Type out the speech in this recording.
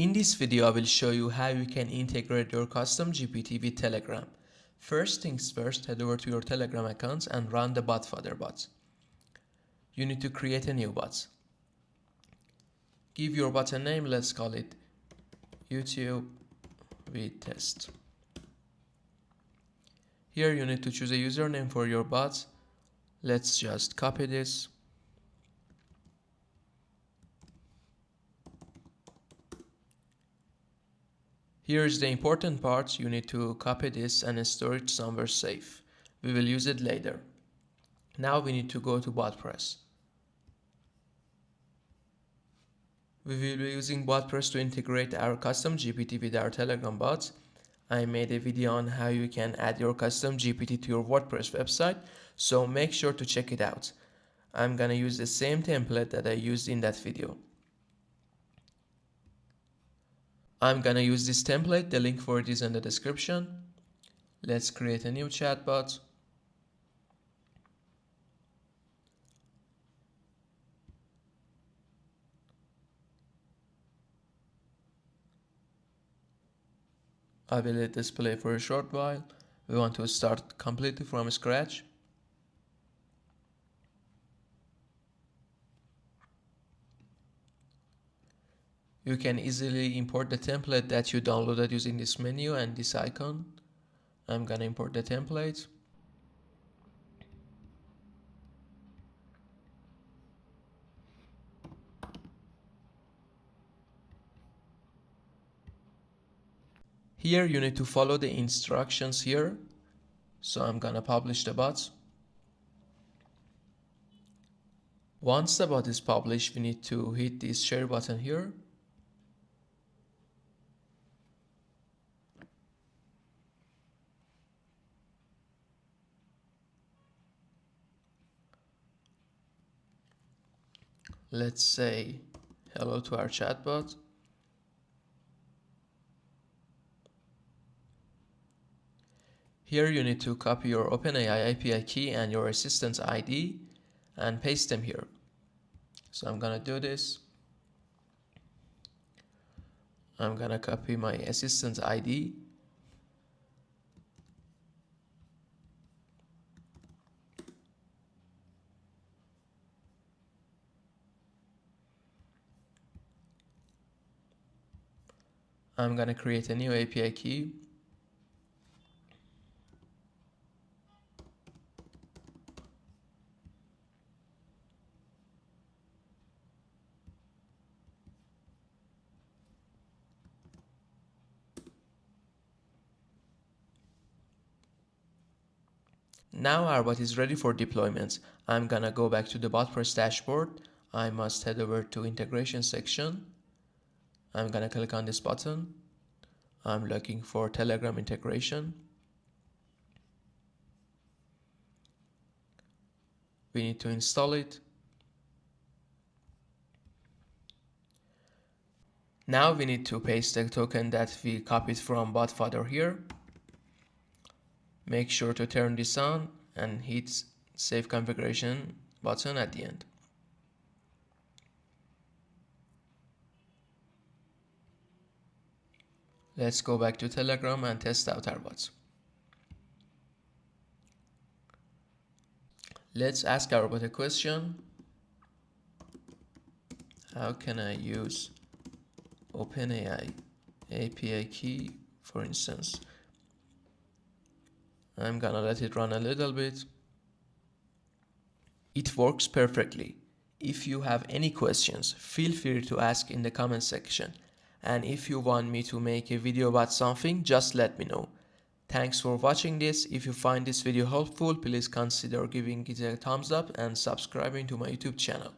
In this video, I will show you how you can integrate your custom GPT with Telegram. First things first, head over to your Telegram accounts and run the BotFather Bot. You need to create a new bot. Give your bot a name, let's call it YouTube with test. Here you need to choose a username for your bot. Let's just copy this. Here is the important part. You need to copy this and store it somewhere safe. We will use it later. Now we need to go to WordPress. We will be using WordPress to integrate our custom GPT with our Telegram bot. I made a video on how you can add your custom GPT to your WordPress website, so make sure to check it out. I'm gonna use the same template that I used in that video. I'm gonna use this template, the link for it is in the description. Let's create a new chatbot. I will let this play for a short while. We want to start completely from scratch. You can easily import the template that you downloaded using this menu and this icon. I'm gonna import the template. Here you need to follow the instructions here. So I'm gonna publish the bot. Once the bot is published, we need to hit this share button here. Let's say hello to our chatbot. Here you need to copy your OpenAI API key and your assistant's ID and paste them here. So I'm gonna do this. I'm gonna copy my assistant's ID. I'm gonna create a new API key. Now our bot is ready for deployment. I'm gonna go back to the BotPress dashboard. I must head over to integration section. I'm gonna click on this button. I'm looking for Telegram integration. We need to install it. Now we need to paste the token that we copied from BotFather here. Make sure to turn this on and hit Save Configuration button at the end. Let's go back to Telegram and test out our bots. Let's ask our bot a question. How can I use OpenAI API key, for instance? I'm gonna let it run a little bit. It works perfectly. If you have any questions, feel free to ask in the comment section. And if you want me to make a video about something, just let me know. Thanks for watching this. If you find this video helpful, please consider giving it a thumbs up and subscribing to my YouTube channel.